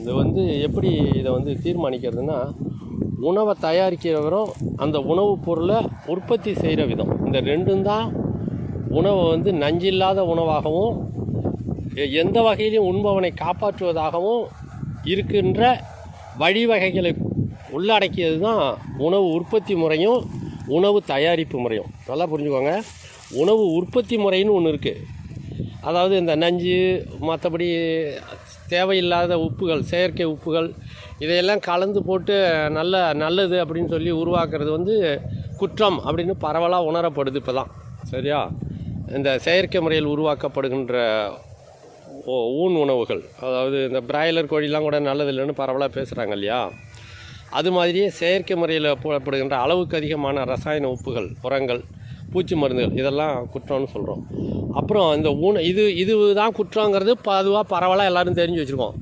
இது எப்படி இதை தீர்மானிக்கிறதுனா, உணவை தயாரிக்கிறவரும் அந்த உணவுப் பொருளை உற்பத்தி செய்கிற விதம், இந்த ரெண்டும் தான் உணவை நஞ்சில்லாத உணவாகவும் எந்த வகையிலையும் உண்பவனை காப்பாற்றுவதாகவும் இருக்கின்ற வழிவகைகளை உள்ளடக்கியது தான் உணவு உற்பத்தி முறையும் உணவு தயாரிப்பு முறையும். நல்லா புரிஞ்சுக்கோங்க. உணவு உற்பத்தி முறைன்னு ஒன்று இருக்குது. அதாவது இந்த நஞ்சு, மற்றபடி தேவையில்லாத உப்புகள், செயற்கை உப்புகள், இதையெல்லாம் கலந்து போட்டு நல்லது அப்படின்னு சொல்லி உருவாக்குறது குற்றம் அப்படின்னு பரவலாக உணரப்படுது இப்போ தான். சரியா? இந்த செயற்கை முறையில் உருவாக்கப்படுகின்ற ஊன் உணவுகள், அதாவது இந்த பிராய்லர் கோழிலாம் கூட நல்லதில்லைன்னு பரவலாக பேசுகிறாங்க இல்லையா? அது மாதிரியே செயற்கை முறையில் போடப்படுகின்ற அளவுக்கு அதிகமான ரசாயன உப்புகள், உரங்கள், பூச்சி மருந்துகள், இதெல்லாம் குற்றம்னு சொல்கிறோம். அப்புறம் இந்த இது தான் குற்றங்கிறது பொதுவாக பரவலாக எல்லோரும் தெரிஞ்சு வச்சுருக்கோம்.